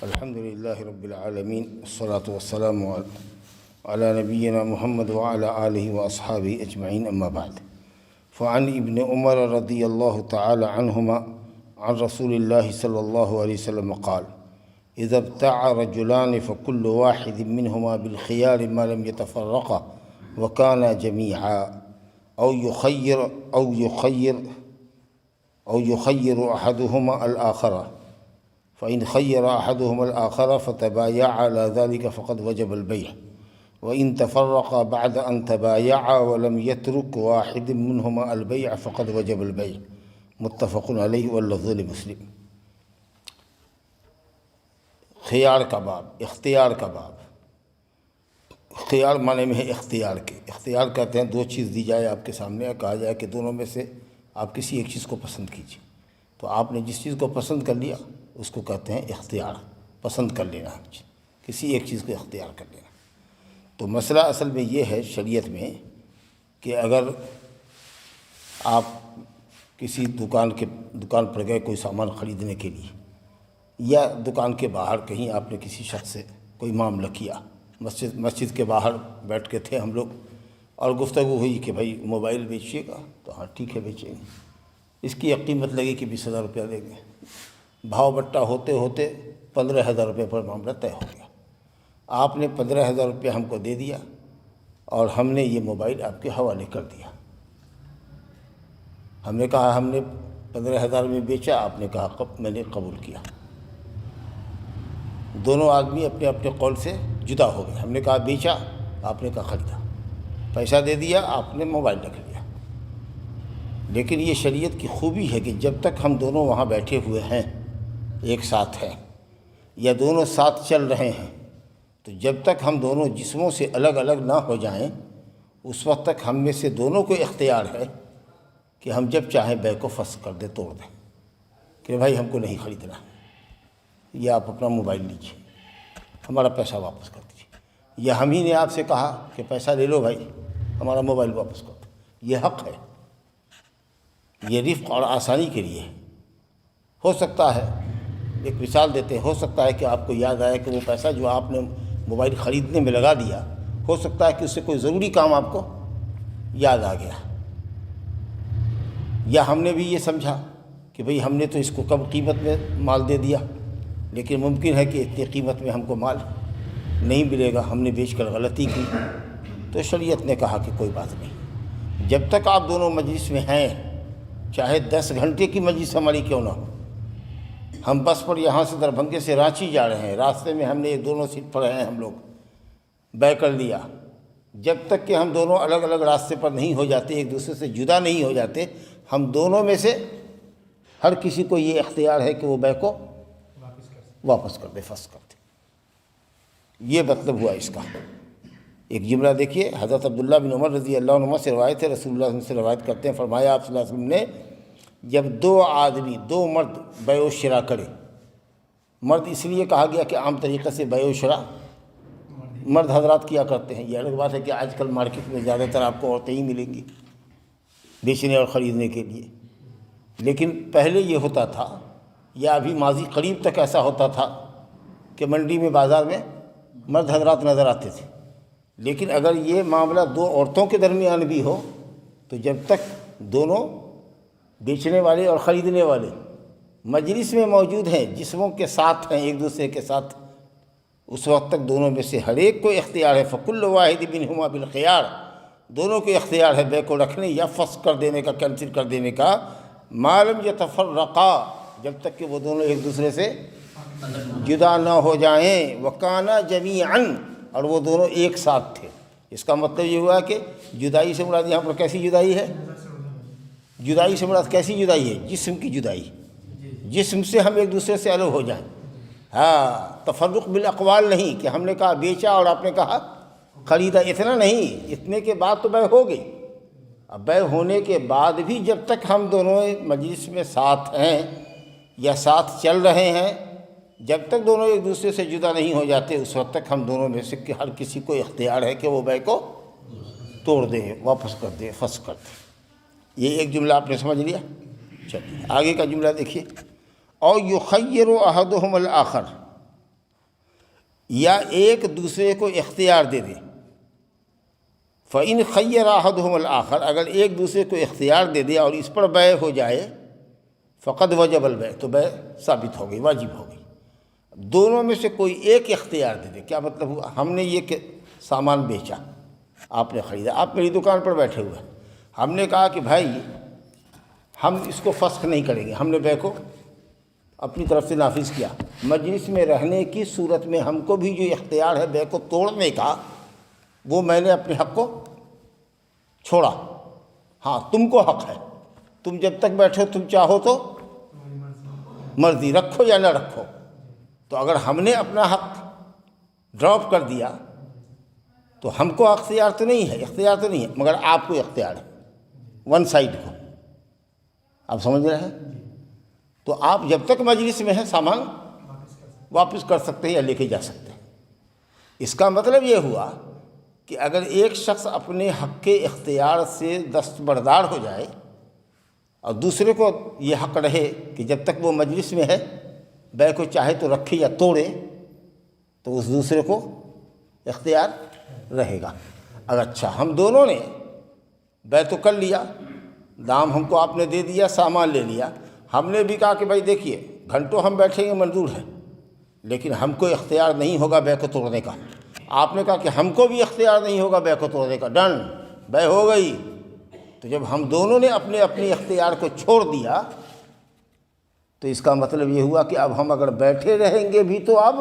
الحمد لله رب العالمين والصلاة والسلام على نبينا محمد وعلى آله وأصحابه أجمعين، أما بعد. فعن ابن عمر رضي الله تعالى عنهما عن رسول الله صلى الله عليه وسلم قال: إذا ابتاع رجلان فكل واحد منهما بالخيار ما لم يتفرقا وكانا جميعا أو يخير أحدهما الآخر، فإن خير أحدهما الآخر فتبايعا على ذلك فقد وجب البيع، وإن تفرقا بعد أن تبايعا ولم يترك واحد منهما البيع فقد وجب البيع. متفق علیہ واللفظ لمسلم۔ خیار کا باب، اختیار کا باب۔ خیار معنی میں ہے اختیار کے۔ اختیار کہتے ہیں دو چیز دی جائے آپ کے سامنے، کہا جائے کہ دونوں میں سے آپ کسی ایک چیز کو پسند کیجیے، تو آپ نے جس چیز کو پسند کر لیا اس کو کہتے ہیں اختیار، پسند کر لینا، کسی ایک چیز کو اختیار کر لینا۔ تو مسئلہ اصل میں یہ ہے شریعت میں کہ اگر آپ کسی دکان پر گئے کوئی سامان خریدنے کے لیے، یا دکان کے باہر کہیں آپ نے کسی شخص سے کوئی معاملہ کیا، مسجد کے باہر بیٹھ کے تھے ہم لوگ اور گفتگو ہوئی کہ بھائی موبائل بیچیے گا، تو ہاں ٹھیک ہے بیچیں گے، اس کی ایک قیمت لگی کہ 20,000 روپیہ دیں گے، بھاؤ بٹا ہوتے ہوتے 15,000 روپے پر معاملہ طے ہو گیا۔ آپ نے 15,000 روپیہ ہم کو دے دیا اور ہم نے یہ موبائل آپ کے حوالے کر دیا۔ ہم نے کہا ہم نے 15,000 میں بیچا، آپ نے کہا میں نے قبول کیا۔ دونوں آدمی اپنے اپنے قول سے جدا ہو گئے۔ ہم نے کہا بیچا، آپ نے کہا خریدا، پیسہ دے دیا، آپ نے موبائل رکھ لیا۔ لیکن یہ شریعت کی خوبی ہے کہ جب تک ہم دونوں وہاں بیٹھے ہوئے ہیں، ایک ساتھ ہیں یا دونوں ساتھ چل رہے ہیں، تو جب تک ہم دونوں جسموں سے الگ الگ نہ ہو جائیں اس وقت تک ہم میں سے دونوں کو اختیار ہے کہ ہم جب چاہیں بے کو فسخ کر دیں، توڑ دیں کہ بھائی ہم کو نہیں خریدنا، یا آپ اپنا موبائل لیجیے، ہمارا پیسہ واپس کر دیجیے، یا ہم ہی نے آپ سے کہا کہ پیسہ لے لو بھائی، ہمارا موبائل واپس کر دو۔ یہ حق ہے، یہ رفق اور آسانی کے لیے۔ ہو سکتا ہے، ایک مثال دیتے ہیں، ہو سکتا ہے کہ آپ کو یاد آئے کہ وہ پیسہ جو آپ نے موبائل خریدنے میں لگا دیا، ہو سکتا ہے کہ اس سے کوئی ضروری کام آپ کو یاد آ گیا، یا ہم نے بھی یہ سمجھا کہ بھئی ہم نے تو اس کو کم قیمت میں مال دے دیا، لیکن ممکن ہے کہ اتنی قیمت میں ہم کو مال نہیں ملے گا، ہم نے بیچ کر غلطی کی۔ تو شریعت نے کہا کہ کوئی بات نہیں، جب تک آپ دونوں مجلس میں ہیں، چاہے 10 گھنٹے کی مجلس ہماری کیوں نہ ہو، ہم بس پر یہاں سے دربھنگے سے رانچی جا رہے ہیں، راستے میں ہم نے دونوں سیٹ پر ہیں، ہم لوگ طے کر لیا، جب تک کہ ہم دونوں الگ الگ راستے پر نہیں ہو جاتے، ایک دوسرے سے جدا نہیں ہو جاتے، ہم دونوں میں سے ہر کسی کو یہ اختیار ہے کہ وہ بے کو واپس کر دے، فسخ کر دے۔ یہ مطلب ہوا اس کا۔ ایک جملہ دیکھیے، حضرت عبداللہ بن عمر رضی اللہ عنہما سے روایت ہے، رسول اللہ صلی اللہ علیہ وسلم سے روایت کرتے ہیں، فرمایا آپ صلی اللہ علیہ وسلم نے جب دو مرد بیع و شراء کرے، مرد اس لیے کہا گیا کہ عام طریقے سے بیع و شراء مرد حضرات کیا کرتے ہیں، یہ الگ بات ہے کہ آج کل مارکیٹ میں زیادہ تر آپ کو عورتیں ہی ملیں گی بیچنے اور خریدنے کے لیے، لیکن پہلے یہ ہوتا تھا، یا ابھی ماضی قریب تک ایسا ہوتا تھا کہ منڈی میں بازار میں مرد حضرات نظر آتے تھے، لیکن اگر یہ معاملہ دو عورتوں کے درمیان بھی ہو تو جب تک دونوں بیچنے والے اور خریدنے والے مجلس میں موجود ہیں، جسموں کے ساتھ ہیں ایک دوسرے کے ساتھ، اس وقت تک دونوں میں سے ہر ایک کو اختیار ہے، فکل واحد منہما بالخیار، دونوں کو اختیار ہے بے کو رکھنے یا فسخ کر دینے کا، کینسل کر دینے کا، ما لم یتفرقا، جب تک کہ وہ دونوں ایک دوسرے سے جدا نہ ہو جائیں، وکانا جمیعا، اور وہ دونوں ایک ساتھ تھے۔ اس کا مطلب یہ ہوا کہ جدائی سے مراد یہاں پر کیسی جدائی ہے؟ جدائی سے مراد کیسی جدائی ہے؟ جسم کی جدائی، جسم سے ہم ایک دوسرے سے الگ ہو جائیں۔ ہاں، تفرق بالاقوال نہیں کہ ہم نے کہا بیچا اور آپ نے کہا خریدا، اتنا نہیں، اتنے کے بعد تو بیع ہو گئی۔ اب بیع ہونے کے بعد بھی جب تک ہم دونوں مجلس میں ساتھ ہیں یا ساتھ چل رہے ہیں، جب تک دونوں ایک دوسرے سے جدا نہیں ہو جاتے، اس وقت تک ہم دونوں میں سے ہر کسی کو اختیار ہے کہ وہ بیع کو توڑ دے، واپس کر دے، فسخ کر دے۔ یہ ایک جملہ آپ نے سمجھ لیا۔ چلیے آگے کا جملہ دیکھیے، او یخیر احدہم الآخر، یا ایک دوسرے کو اختیار دے دے۔ فَإِنْ خَيَّرَ أَحَدُهُمُ الْآخَرَ، اگر ایک دوسرے کو اختیار دے دے اور اس پر بیع ہو جائے، فقد وجب البیع، تو بیع ثابت ہو گئی، واجب ہو گئی۔ دونوں میں سے کوئی ایک اختیار دے دے، کیا مطلب ہوا؟ ہم نے یہ کہ سامان بیچا، آپ نے خریدا، آپ میری دکان پر بیٹھے ہوئے ہیں، ہم نے کہا کہ بھائی ہم اس کو فسخ نہیں کریں گے، ہم نے بیع کو اپنی طرف سے نافذ کیا۔ مجلس میں رہنے کی صورت میں ہم کو بھی جو اختیار ہے بیع کو توڑنے کا، وہ میں نے اپنے حق کو چھوڑا۔ ہاں تم کو حق ہے، تم جب تک بیٹھو تم چاہو تو مرضی رکھو یا نہ رکھو۔ تو اگر ہم نے اپنا حق ڈراپ کر دیا تو ہم کو اختیار تو نہیں ہے، مگر آپ کو اختیار ہے، ون سائڈ کو۔ آپ سمجھ رہے ہیں؟ تو آپ جب تک مجلس میں ہیں سامان واپس کر سکتے ہیں یا لے کے جا سکتے ہیں۔ اس کا مطلب یہ ہوا کہ اگر ایک شخص اپنے حق کے اختیار سے دستبردار ہو جائے اور دوسرے کو یہ حق رہے کہ جب تک وہ مجلس میں ہے بیع کو چاہے تو رکھے یا توڑے، تو اس دوسرے کو اختیار رہے گا۔ اگر اچھا ہم دونوں نے بیع تو کر لیا، دام ہم کو آپ نے دے دیا، سامان لے لیا، ہم نے بھی کہا کہ بھائی دیکھیے گھنٹوں ہم بیٹھیں گے منظور ہے، لیکن ہم کو اختیار نہیں ہوگا بیع کو توڑنے کا۔ آپ نے کہا کہ ہم کو بھی اختیار نہیں ہوگا بیع کو توڑنے کا، ڈن، بیع ہو گئی۔ تو جب ہم دونوں نے اپنے اختیار کو چھوڑ دیا تو اس کا مطلب یہ ہوا کہ اب ہم اگر بیٹھے رہیں گے بھی تو اب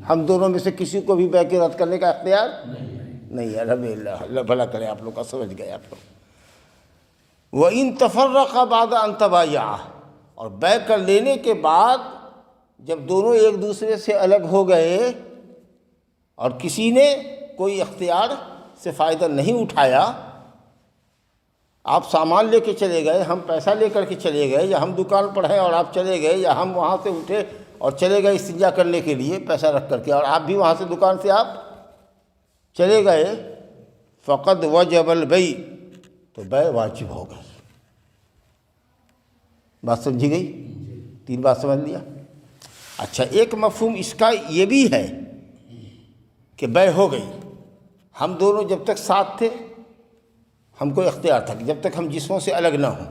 ہم دونوں میں سے کسی کو بھی بیع کے رد کرنے کا اختیار نہیں ہے۔ اللہ بھلا کرے، آپ لوگ کا سمجھ گئے آپ لوگ۔ وَإِن تَفَرَّقَ بَعْدَ أَن تَبَايَعَا، اور بیع کر لینے کے بعد جب دونوں ایک دوسرے سے الگ ہو گئے اور کسی نے کوئی اختیار سے فائدہ نہیں اٹھایا، آپ سامان لے کے چلے گئے، ہم پیسہ لے کر کے چلے گئے، یا ہم دکان پر ہیں اور آپ چلے گئے، یا ہم وہاں سے اٹھے اور چلے گئے استنجا کرنے کے لیے پیسہ رکھ کر کے، اور آپ بھی وہاں سے دکان سے آپ چلے گئے، فقد وجب البیع، تو بیع واجب ہو گئی۔ بات سمجھی گئی؟ تین بات سمجھ لیا؟ اچھا، ایک مفہوم اس کا یہ بھی ہے کہ بیع ہو گئی، ہم دونوں جب تک ساتھ تھے ہم کو اختیار تھا کہ جب تک ہم جسموں سے الگ نہ ہوں،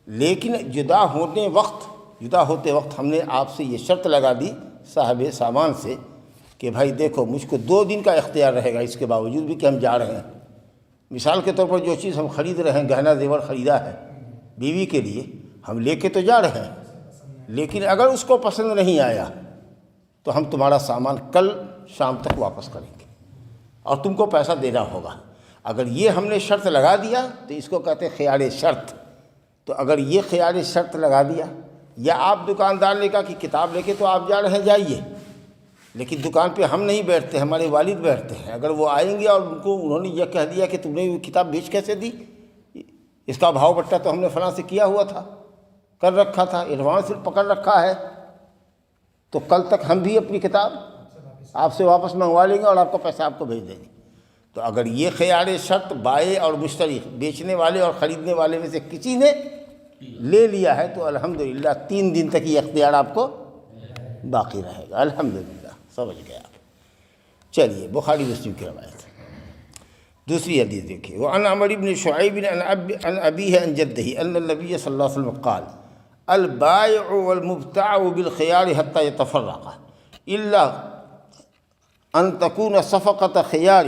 لیکن جدا ہوتے وقت ہم نے آپ سے یہ شرط لگا دی صاحب سامان سے کہ بھائی دیکھو مجھ کو 2 دن کا اختیار رہے گا، اس کے باوجود بھی کہ ہم جا رہے ہیں۔ مثال کے طور پر جو چیز ہم خرید رہے ہیں، گہنا زیور خریدا ہے بیوی کے لیے، ہم لے کے تو جا رہے ہیں، لیکن اگر اس کو پسند نہیں آیا تو ہم تمہارا سامان کل شام تک واپس کریں گے اور تم کو پیسہ دینا ہوگا۔ اگر یہ ہم نے شرط لگا دیا تو اس کو کہتے ہیں خیار شرط۔ تو اگر یہ خیار شرط لگا دیا، یا آپ دکاندار نے کہا کہ کتاب لے کے تو آپ جا رہے ہیں جائیے، لیکن دکان پہ ہم نہیں بیٹھتے، ہمارے والد بیٹھتے ہیں، اگر وہ آئیں گے اور انہوں نے یہ کہہ دیا کہ تم نے وہ کتاب بیچ کیسے دی، اس کا بھاؤ بٹا تو ہم نے فلاں سے کیا ہوا تھا، کر رکھا تھا، ایڈوانس پکڑ رکھا ہے، تو کل تک ہم بھی اپنی کتاب آپ سے واپس منگوا لیں گے اور آپ کو پیسہ آپ کو بھیج دیں گے۔ تو اگر یہ خیار شرط بائع اور مشتری، بیچنے والے اور خریدنے والے میں سے کسی نے لے لیا ہے تو الحمدللہ 3 دن تک یہ اختیار آپ کو باقی رہے گا۔ الحمدللہ، سمجھ گئے آپ۔ چلیے، بخاری مسلم کی روایت دوسری حدیث دیکھیے۔ وعن عمرو بن شعیب عن ابیہ عن جدہ ان النبی صلی اللہ علیہ وسلم قال البائع والمبتاع بالخيار حتى يتفرقا الا ان تكون صفقة خيار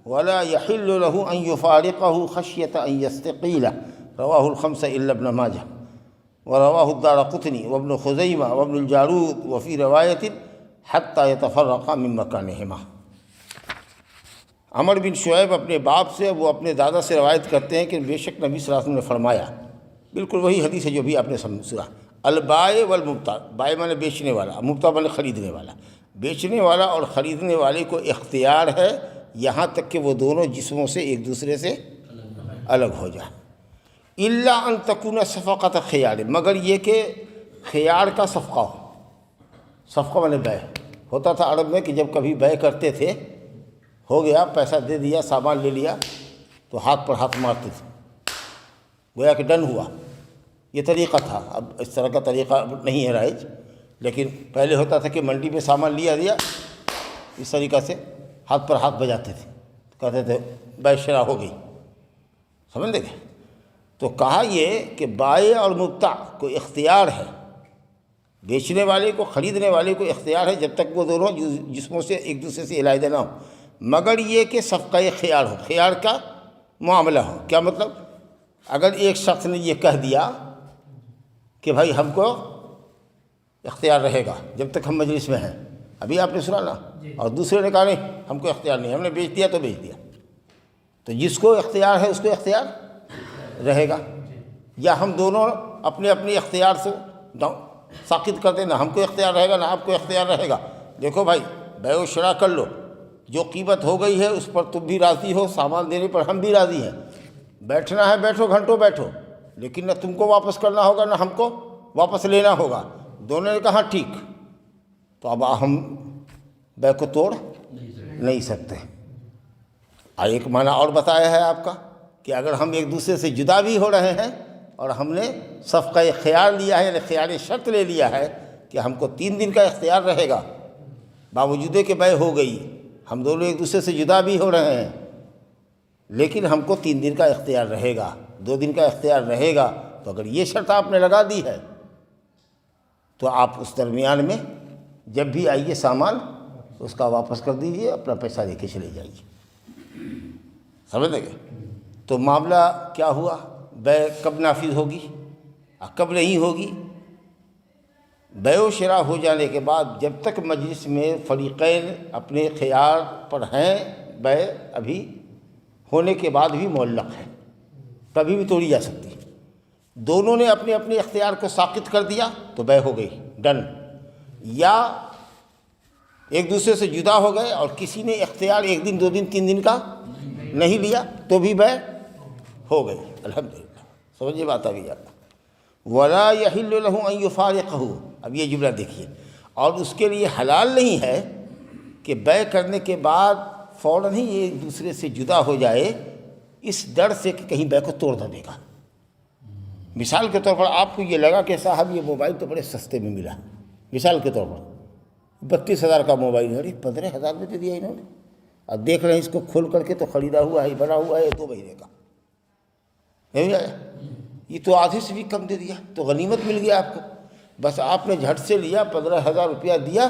ولا يحل له ان يفارقه خشية ان يستقيله، رواه الخمسة الا ابن ماجه، ورواه الدارقطني وابن خزيمة وابن الجارود، وفي رواية حتى يتفرقا من مكانهما۔ عمر بن شعیب اپنے باپ سے، وہ اپنے دادا سے روایت کرتے ہیں کہ بے شک نبی صلی اللہ علیہ وسلم نے فرمایا، بالکل وہی حدیث ہے جو بھی آپ نے سنا، البائع والمبتاع، بائع مانے بیچنے والا، مبتاع مانے خریدنے والا، بیچنے والا اور خریدنے والے کو اختیار ہے یہاں تک کہ وہ دونوں جسموں سے ایک دوسرے سے الگ ہو جائیں، الا ان تکون صفقۃ خیار، مگر یہ کہ خیار کا صفقہ ہو۔ صفقہ مانے بیع ہوتا تھا عرب میں کہ جب کبھی بیع کرتے تھے، ہو گیا، پیسہ دے دیا، سامان لے لیا، تو ہاتھ پر ہاتھ مارتے تھے، گویا کہ ڈن ہوا۔ یہ طریقہ تھا، اب اس طرح کا طریقہ اب نہیں ہے رائج، لیکن پہلے ہوتا تھا کہ منڈی میں سامان لیا دیا اس طریقہ سے ہاتھ پر ہاتھ بجاتے تھے، کہتے تھے بیع شرا ہو گئی، سمجھ لے گے؟ تو کہا یہ کہ بائع اور مبتاع کو اختیار ہے، بیچنے والے کو خریدنے والے کو اختیار ہے جب تک وہ دونوں جسموں سے ایک دوسرے سے علیحدہ نہ ہو، مگر یہ کہ صفقہ خیار ہو، خیار کا معاملہ ہو۔ کیا مطلب؟ اگر ایک شخص نے یہ کہہ دیا کہ بھائی ہم کو اختیار رہے گا جب تک ہم مجلس میں ہیں، ابھی آپ نے سنا نا، اور دوسرے نے کہا نہیں ہم کو اختیار نہیں، ہم نے بیچ دیا تو بیچ دیا، تو جس کو اختیار ہے اس کو اختیار رہے گا، یا ہم دونوں اپنے اپنے اختیار سے ساقط کر دیں، نہ ہم کو اختیار رہے گا نہ آپ کو اختیار رہے گا۔ دیکھو بھائی بیع و شراء کر لو، جو قیمت ہو گئی ہے اس پر تم بھی راضی ہو، سامان دینے پر ہم بھی راضی ہیں، بیٹھنا ہے بیٹھو گھنٹوں بیٹھو، لیکن نہ تم کو واپس کرنا ہوگا نہ ہم کو واپس لینا ہوگا۔ دونوں نے کہا ٹھیک، تو اب ہم بیع کو توڑ نہیں سکتے۔ ایک معنی اور بتایا ہے آپ کا کہ اگر ہم ایک دوسرے سے جدا بھی ہو رہے ہیں اور ہم نے صفقہ خیار لیا ہے، یعنی خیار شرط لے لیا ہے کہ ہم کو 3 دن کا اختیار رہے گا، باوجود کہ بیع ہو گئی، ہم دونوں ایک دوسرے سے جدا بھی ہو رہے ہیں لیکن ہم کو 3 دن کا اختیار رہے گا، 2 دن کا اختیار رہے گا، تو اگر یہ شرط آپ نے لگا دی ہے تو آپ اس درمیان میں جب بھی آئیے سامان اس کا واپس کر دیجئے، اپنا پیسہ لے کے چلے جائیے، سمجھ لیں گے؟ تو معاملہ کیا ہوا؟ بیع کب نافذ ہوگی اور کب نہیں ہوگی؟ بیع و شراء ہو جانے کے بعد جب تک مجلس میں فریقین اپنے خیار پر ہیں، بیع ابھی ہونے کے بعد بھی معلق ہے، کبھی بھی توڑی جا سکتی ہے۔ دونوں نے اپنے اپنے اختیار کو ساقط کر دیا تو بیع ہو گئی، ڈن، یا ایک دوسرے سے جدا ہو گئے اور کسی نے اختیار 1 دن 2 دن 3 دن کا نہیں لیا تو بھی بیع ہو گئی، الحمدللہ۔ سمجھے بات ابھی جاتا؟ وَلَا يَحِلُّ لَهُ أَن يُفَارِقَهُ، اب یہ جملہ دیکھیے، اور اس کے لیے حلال نہیں ہے کہ بیع کرنے کے بعد فوراً ہی ایک دوسرے سے جدا ہو جائے، اس ڈر سے کہ کہیں بیع کو توڑ نہ دے گا۔ مثال کے طور پر آپ کو یہ لگا کہ صاحب یہ موبائل تو بڑے سستے میں ملا، مثال کے طور پر 32,000 کا موبائل ہے، 15,000 میں دے دیا انہوں نے، اب دیکھ رہے ہیں اس کو کھول کر کے تو خریدا ہوا ہے، بنا ہوا ہے 2 مہینے کا، نہیں آیا، یہ تو آدھے سے بھی کم دے دیا، تو غنیمت مل گیا آپ کو، بس آپ نے جھٹ سے لیا، 15,000 روپیہ دیا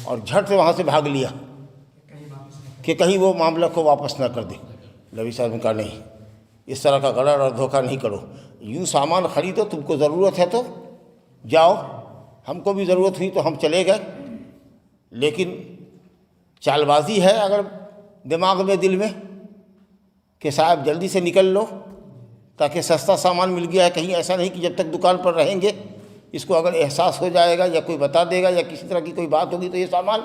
اور جھٹ سے وہاں سے بھاگ لیا کہ کہیں وہ معاملہ کو واپس نہ کر دے۔ نبی صاحب نے کہا نہیں، اس طرح کا غرر اور دھوکہ نہیں کرو، یوں سامان خریدو، تم کو ضرورت ہے تو جاؤ، ہم کو بھی ضرورت ہوئی تو ہم چلے گئے، لیکن چال بازی ہے اگر دماغ میں دل میں کہ صاحب جلدی سے نکل لو تاکہ سستا سامان مل گیا ہے، کہیں ایسا نہیں کہ جب تک دکان پر رہیں گے اس کو اگر احساس ہو جائے گا یا کوئی بتا دے گا یا کسی طرح کی کوئی بات ہوگی تو یہ سامان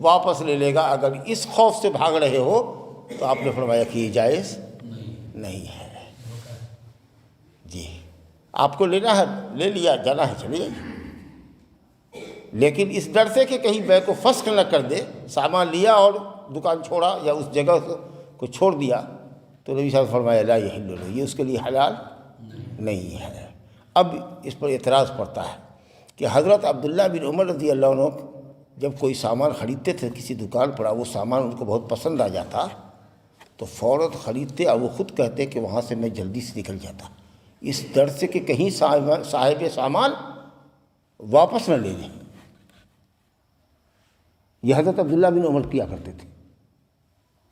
واپس لے لے گا، اگر اس خوف سے بھاگ رہے ہو تو آپ نے فرمایا کہ یہ جائز نہیں ہے۔ جی آپ کو لینا ہے لے لیا، جانا ہے چلے جائیے، لیکن اس ڈر سے کہ کہیں بیع کو فسخ نہ کر دے، سامان لیا اور دکان چھوڑا یا اس جگہ کو چھوڑ دیا، تو نبی صاحب نے فرمایا لا یحل لہ، یہ اس کے لیے حلال نہیں ہے۔ اب اس پر اعتراض پڑتا ہے کہ حضرت عبداللہ بن عمر رضی اللہ عنہ جب کوئی سامان خریدتے تھے کسی دکان پر، وہ سامان ان کو بہت پسند آ جاتا تو فوراً خریدتے اور وہ خود کہتے کہ وہاں سے میں جلدی سے نکل جاتا، اس ڈر سے کہ کہیں صاحب سامان واپس نہ لے لیں۔ یہ حضرت عبداللہ بن عمر کیا کرتے تھے،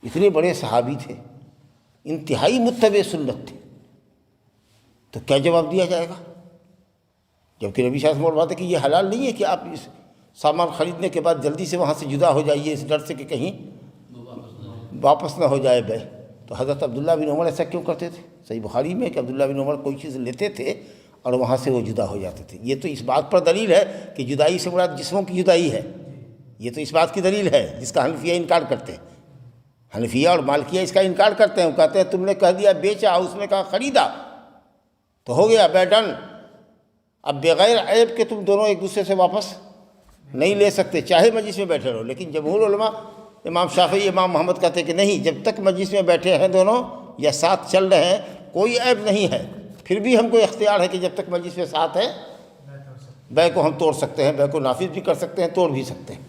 اتنے بڑے صحابی تھے، انتہائی متبع سنت تھے، تو کیا جواب دیا جائے گا؟ جبکہ نبی صلی اللہ علیہ وسلم بات ہے کہ یہ حلال نہیں ہے کہ آپ اس سامان خریدنے کے بعد جلدی سے وہاں سے جدا ہو جائیے اس ڈر سے کہ کہیں واپس نہ ہو جائے بیع۔ تو حضرت عبداللہ بن عمر ایسا کیوں کرتے تھے؟ صحیح بخاری میں کہ عبداللہ بن عمر کوئی چیز لیتے تھے اور وہاں سے وہ جدا ہو جاتے تھے۔ یہ تو اس بات پر دلیل ہے کہ جدائی سے مراد جسموں کی جدائی ہے، یہ تو اس بات کی دلیل ہے جس کا حنفیہ انکار کرتے ہیں۔ حنفیہ اور مالکیہ اس کا انکار کرتے ہیں، وہ کہتے ہیں تم نے کہہ دیا بیچا، اس نے کہا خریدا تو ہو گیا بیع ڈن، اب بغیر عیب کے تم دونوں ایک دوسرے سے واپس نہیں لے سکتے چاہے مجلس میں بیٹھے رہو۔ لیکن جمہور علماء امام شافعی امام محمد کہتے ہیں کہ نہیں، جب تک مجلس میں بیٹھے ہیں دونوں یا ساتھ چل رہے ہیں کوئی عیب نہیں ہے، پھر بھی ہم کو اختیار ہے کہ جب تک مجلس میں ساتھ ہے بے کو ہم توڑ سکتے ہیں، بے کو نافذ بھی کر سکتے ہیں، توڑ بھی سکتے ہیں،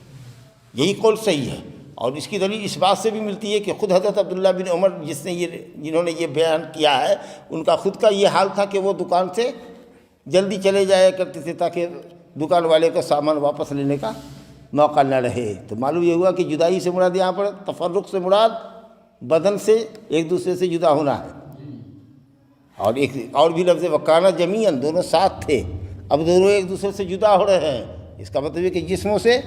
یہی قول صحیح ہے۔ اور اس کی دلیل اس بات سے بھی ملتی ہے کہ خود حضرت عبداللہ بن عمر جنہوں نے یہ بیان کیا ہے، ان کا خود کا یہ حال تھا کہ وہ دکان سے جلدی چلے جایا کرتے تھے تاکہ دکان والے کا سامان واپس لینے کا موقع نہ رہے۔ تو معلوم یہ ہوا کہ جدائی سے مراد یہاں پر تفرق سے مراد بدن سے ایک دوسرے سے جدا ہونا ہے۔ اور ایک اور بھی لفظ وکانہ جمیعاً، دونوں ساتھ تھے، اب دونوں ایک دوسرے سے جدا ہو رہے ہیں، اس کا مطلب ہے کہ جسموں سے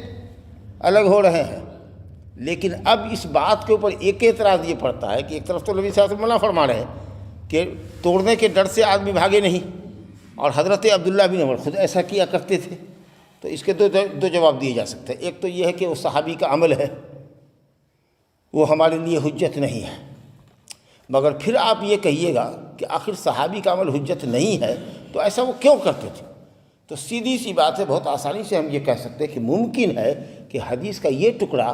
الگ ہو رہے ہیں۔ لیکن اب اس بات کے اوپر ایک اعتراض یہ پڑتا ہے کہ ایک طرف تو نبی صلی اللہ علیہ وسلم منع فرما رہے ہیں کہ توڑنے کے ڈر سے آدمی بھاگے نہیں، اور حضرت عبداللہ بن عمر خود ایسا کیا کرتے تھے۔ تو اس کے دو جواب دیے جا سکتے ہیں۔ ایک تو یہ ہے کہ وہ صحابی کا عمل ہے، وہ ہمارے لیے حجت نہیں ہے، مگر پھر آپ یہ کہیے گا کہ آخر صحابی کا عمل حجت نہیں ہے تو ایسا وہ کیوں کرتے تھے؟ تو سیدھی سی بات ہے، بہت آسانی سے ہم یہ کہہ سکتے ہیں کہ ممکن ہے کہ حدیث کا یہ ٹکڑا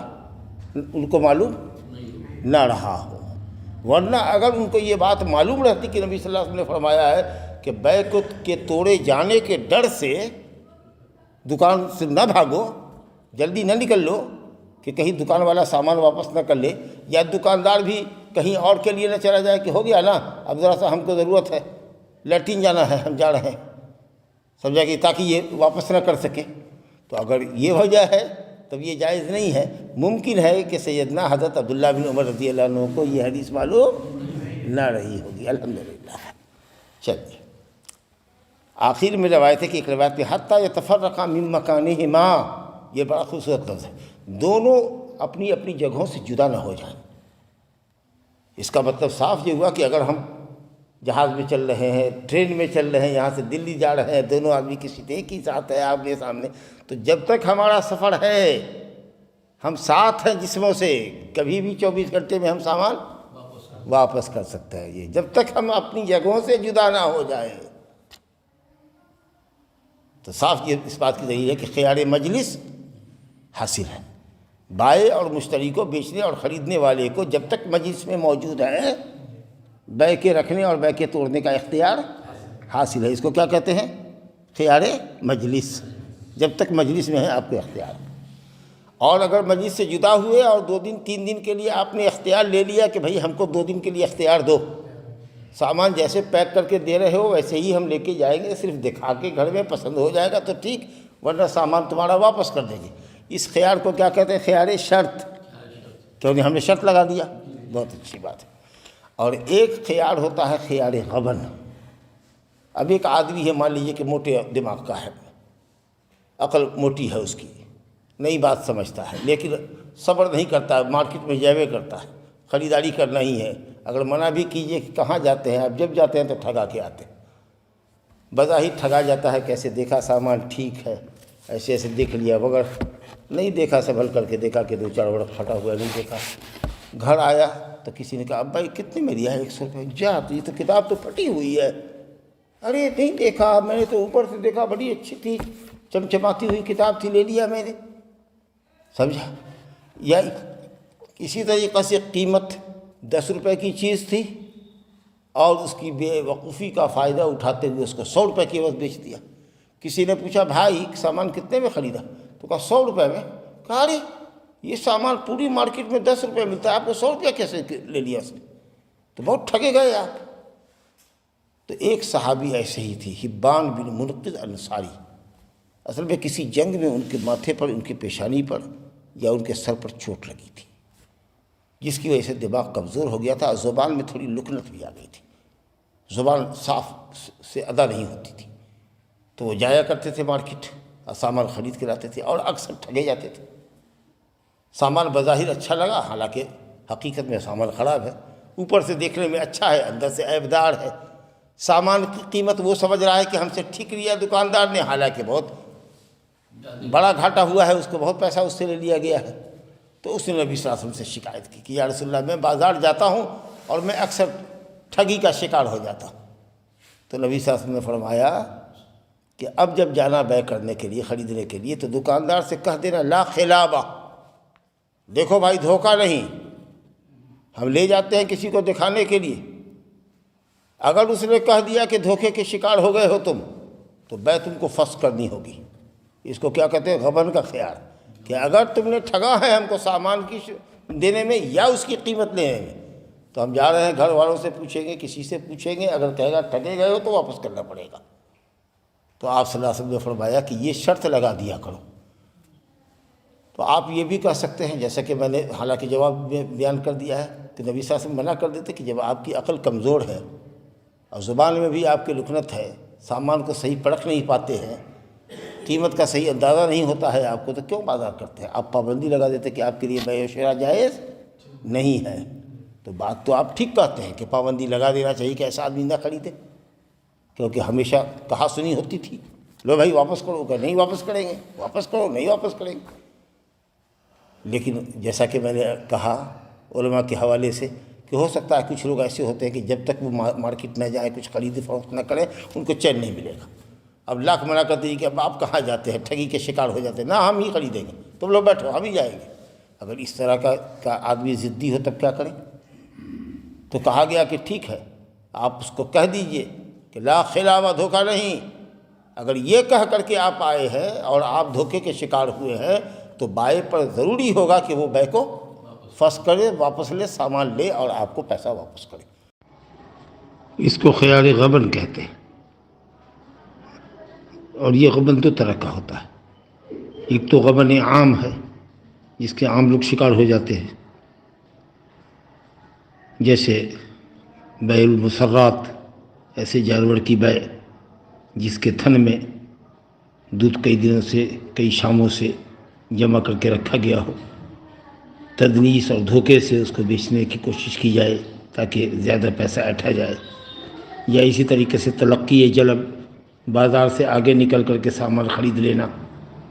ان کو معلوم نہ رہا ہو، ورنہ اگر ان کو یہ بات معلوم رہتی کہ نبی صلی اللہ علیہ وسلم نے فرمایا ہے کہ بیعت کے توڑے جانے کے ڈر سے دکان سے نہ بھاگو، جلدی نہ نکل لو کہ کہیں دکان والا سامان واپس نہ کر لے، یا دکاندار بھی کہیں اور کے لیے نہ چلا جائے کہ ہو گیا نا اب ذرا سا ہم کو ضرورت ہے، لیٹرین جانا ہے، ہم جا رہے ہیں، سمجھا کہ تاکہ یہ واپس نہ کر سکے۔ تو اگر یہ وجہ ہے تب یہ جائز نہیں ہے۔ ممکن ہے کہ سیدنا حضرت عبداللہ بن عمر رضی اللہ عنہ کو یہ حدیث معلوم نہ رہی ہوگی۔ الحمدللہ۔ چلیے آخر میں روایت ہے کہ ایک روایت میں حتیٰ یتفرقا من مکانہما، یہ بڑا خوبصورت لفظ ہے، دونوں اپنی اپنی جگہوں سے جدا نہ ہو جائیں۔ اس کا مطلب صاف یہ ہوا کہ اگر ہم جہاز میں چل رہے ہیں، ٹرین میں چل رہے ہیں، یہاں سے دلی جا رہے ہیں، دونوں آدمی کسی ایک ہی ساتھ ہے آمنے سامنے، تو جب تک ہمارا سفر ہے ہم ساتھ ہیں جسموں سے، کبھی بھی 24 گھنٹے میں ہم سامان واپس کر سکتے ہیں، یہ جب تک ہم اپنی جگہوں سے جدا نہ ہو جائیں۔ تو صاف یہ اس بات کی دلیل ہے کہ خیار مجلس حاصل ہے، بائع اور مشتری کو، بیچنے اور خریدنے والے کو جب تک مجلس میں موجود ہیں بیع کے رکھنے اور بیع کے توڑنے کا اختیار حاصل ہے۔ اس کو کیا کہتے ہیں؟ خیار مجلس۔ جب تک مجلس میں ہے آپ کو اختیار۔ اور اگر مجلس سے جدا ہوئے اور 2 دن 3 دن کے لیے آپ نے اختیار لے لیا کہ بھئی ہم کو 2 دن کے لیے اختیار دو، سامان جیسے پیک کر کے دے رہے ہو ویسے ہی ہم لے کے جائیں گے، صرف دکھا کے گھر میں پسند ہو جائے گا تو ٹھیک، ورنہ سامان تمہارا واپس کر دیں گے۔ اس خیار کو کیا کہتے ہیں؟ خیار شرط، کیونکہ ہم نے شرط لگا دیا۔ بہت اچھی بات ہے۔ اور ایک خیار ہوتا ہے خیار غبن۔ اب ایک آدمی ہے، مان لیجیے کہ موٹے دماغ کا ہے، عقل موٹی ہے اس کی، نئی بات سمجھتا ہے، لیکن صبر نہیں کرتا، مارکیٹ میں جیوے کرتا ہے، خریداری کرنا ہی ہے۔ اگر منع بھی کیجئے کہ کہاں جاتے ہیں آپ، جب جاتے ہیں تو ٹھگا کے آتے ہیں، بظاہر ٹھگا جاتا ہے، کیسے دیکھا سامان ٹھیک ہے، ایسے ایسے دیکھ لیا، مگر نہیں دیکھا، سنبھل کر کے دیکھا کہ 2-4 ورق پھٹا ہوا نہیں دیکھا۔ گھر آیا تو کسی نے کہا اب بھائی کتنے میں دیا ہے؟ 100 روپئے۔ جا، تو یہ تو کتاب تو پھٹی ہوئی ہے۔ ارے نہیں دیکھا، میں نے تو اوپر سے دیکھا، بڑی اچھی تھی، چمچماتی ہوئی کتاب تھی، لے لیا میں نے، سمجھا؟ یا اسی طریقے سے قیمت 10 روپے کی چیز تھی اور اس کی بے وقوفی کا فائدہ اٹھاتے ہوئے اس کو 100 روپے کی عوض بیچ دیا۔ کسی نے پوچھا بھائی سامان کتنے میں خریدا؟ تو کہا 100 روپے میں۔ کہا ارے یہ سامان پوری مارکیٹ میں 10 روپے ملتا ہے، آپ کو 100 روپیہ کیسے لے لیا اس نے؟ تو بہت ٹھگے گئے آپ۔ تو ایک صحابی ایسے ہی تھی، حبان بن منقذ انصاری، اصل میں کسی جنگ میں ان کے ماتھے پر، ان کی پیشانی پر یا ان کے سر پر چوٹ لگی تھی، جس کی وجہ سے دماغ کمزور ہو گیا تھا، زبان میں تھوڑی لکنت بھی آ گئی تھی، زبان صاف سے ادا نہیں ہوتی تھی۔ تو وہ جایا کرتے تھے مارکیٹ اور سامان خرید کے لاتے تھے، اور اکثر ٹھگے جاتے تھے۔ سامان بظاہر اچھا لگا، حالانکہ حقیقت میں سامان خراب ہے، اوپر سے دیکھنے میں اچھا ہے، اندر سے عیبدار ہے۔ سامان کی قیمت وہ سمجھ رہا ہے کہ ہم سے ٹھیک لیا دکاندار نے، حالانکہ بہت بڑا گھاٹا ہوا ہے، اس کو بہت پیسہ اس سے لے لیا گیا ہے۔ تو اس نے نبی صلی اللہ علیہ وسلم سے شکایت کی کہ یا رسول اللہ میں بازار جاتا ہوں اور میں اکثر ٹھگی کا شکار ہو جاتا ہوں۔ تو نبی صلی اللہ علیہ وسلم نے فرمایا کہ اب جب جانا بیع کرنے کے لیے، خریدنے کے لیے، تو دکاندار سے کہہ دینا لا خلابہ، دیکھو بھائی دھوکہ نہیں، ہم لے جاتے ہیں کسی کو دکھانے کے لیے، اگر اس نے کہہ دیا کہ دھوکے کے شکار ہو گئے ہو تم، تو بیع تم کو فسخ کرنی ہوگی۔ اس کو کیا کہتے ہیں؟ غبن کا خیال، کہ اگر تم نے ٹھگا ہے ہم کو سامان کی دینے میں یا اس کی قیمت لینے میں، تو ہم جا رہے ہیں گھر والوں سے پوچھیں گے، کسی سے پوچھیں گے، اگر کہے گا ٹھگے گئے ہو تو واپس کرنا پڑے گا۔ تو آپ صلی اللہ علیہ وسلم نے فرمایا کہ یہ شرط لگا دیا کرو۔ تو آپ یہ بھی کہہ سکتے ہیں، جیسا کہ میں نے حالانکہ جواب میں بیان کر دیا ہے، کہ نبی صلی اللہ علیہ وسلم منع کر دیتے کہ جب آپ کی عقل کمزور ہے اور زبان میں بھی آپ کی لکنت ہے، سامان کو صحیح پرکھ نہیں پاتے ہیں، قیمت کا صحیح اندازہ نہیں ہوتا ہے آپ کو، تو کیوں بازار کرتے ہیں؟ آپ پابندی لگا دیتے کہ آپ کے لیے بیع و شراء جائز نہیں ہے۔ تو بات تو آپ ٹھیک کہتے ہیں کہ پابندی لگا دینا چاہیے کہ ایسا آدمی نہ خریدے، کیونکہ ہمیشہ کہا سنی ہوتی تھی، لو بھائی واپس کرو، کہ نہیں واپس کریں گے، واپس کرو، نہیں واپس کریں گے۔ لیکن جیسا کہ میں نے کہا علماء کے حوالے سے، کہ ہو سکتا ہے کچھ لوگ ایسے ہوتے ہیں کہ جب تک وہ مارکیٹ نہ جائیں، کچھ خرید فروخت نہ کریں، ان کو چین نہیں ملے گا۔ اب لاکھ منع کر دیجیے کہ اب آپ کہاں جاتے ہیں، ٹھگی کے شکار ہو جاتے ہیں، نہ ہم ہی خریدیں گے، تم لوگ بیٹھو ہم ہی جائیں گے۔ اگر اس طرح کا آدمی ضدی ہو تب کیا کریں؟ تو کہا گیا کہ ٹھیک ہے، آپ اس کو کہہ دیجئے کہ لا خلاوہ، دھوکہ نہیں۔ اگر یہ کہہ کر کے آپ آئے ہیں اور آپ دھوکے کے شکار ہوئے ہیں، تو بائع پر ضروری ہوگا کہ وہ بیع کو فسخ کرے، واپس لے، سامان لے اور آپ کو پیسہ واپس کرے۔ اس کو خیال غبن کہتے ہیں، اور یہ غبن دو طرح کا ہوتا ہے۔ ایک تو غبن عام ہے، جس کے عام لوگ شکار ہو جاتے ہیں، جیسے بیع المسرات، ایسے جانور کی بیع جس کے تھن میں دودھ کئی دنوں سے، کئی شاموں سے جمع کر کے رکھا گیا ہو، تدلیس اور دھوکے سے اس کو بیچنے کی کوشش کی جائے تاکہ زیادہ پیسہ اٹھا جائے، یا اسی طریقے سے تلقی جلب، بازار سے آگے نکل کر کے سامان خرید لینا،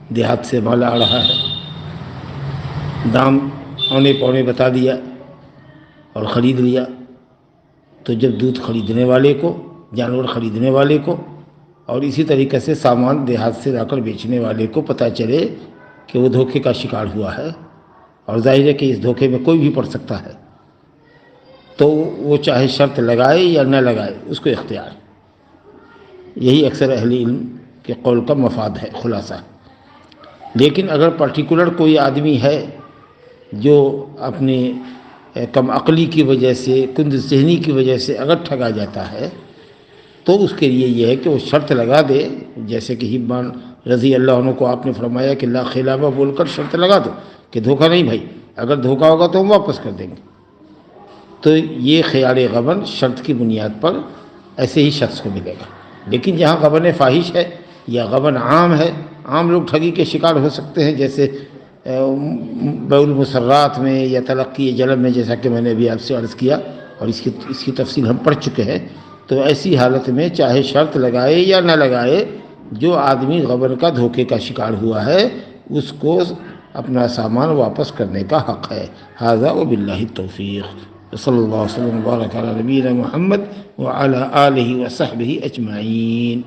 دیہات سے مال آ رہا ہے، دام اونے پونے بتا دیا اور خرید لیا، تو جب دودھ خریدنے والے کو، جانور خریدنے والے کو، اور اسی طریقے سے سامان دیہات سے لا کر بیچنے والے کو پتہ چلے کہ وہ دھوکے کا شکار ہوا ہے، اور ظاہر ہے کہ اس دھوکے میں کوئی بھی پڑ سکتا ہے، تو وہ چاہے شرط لگائے یا نہ لگائے، اس کو اختیار۔ یہی اکثر اہل علم کے قول کا مفاد ہے، خلاصہ۔ لیکن اگر پرٹیکولر کوئی آدمی ہے جو اپنی کم عقلی کی وجہ سے، کند ذہنی کی وجہ سے اگر ٹھگا جاتا ہے، تو اس کے لیے یہ ہے کہ وہ شرط لگا دے، جیسے کہ حبان رضی اللہ عنہ کو آپ نے فرمایا کہ لا خلافہ بول کر شرط لگا دو کہ دھوکہ نہیں بھائی، اگر دھوکہ ہوگا تو ہم واپس کر دیں گے۔ تو یہ خیال غبن شرط کی بنیاد پر ایسے ہی شخص کو ملے گا۔ لیکن جہاں غبن فاحش ہے یا غبن عام ہے، عام لوگ ٹھگی کے شکار ہو سکتے ہیں، جیسے بیع المسرات میں یا تلقی جلب میں، جیسا کہ میں نے ابھی آپ سے عرض کیا، اور اس کی تفصیل ہم پڑھ چکے ہیں۔ تو ایسی حالت میں چاہے شرط لگائے یا نہ لگائے، جو آدمی غبن کا، دھوکے کا شکار ہوا ہے، اس کو اپنا سامان واپس کرنے کا حق ہے۔ ھذا وباللہ التوفیق، صلی اللہ علیہ وسلم وبارک علی نبینا محمد وعلی آلہ وصحبہ اجمعین۔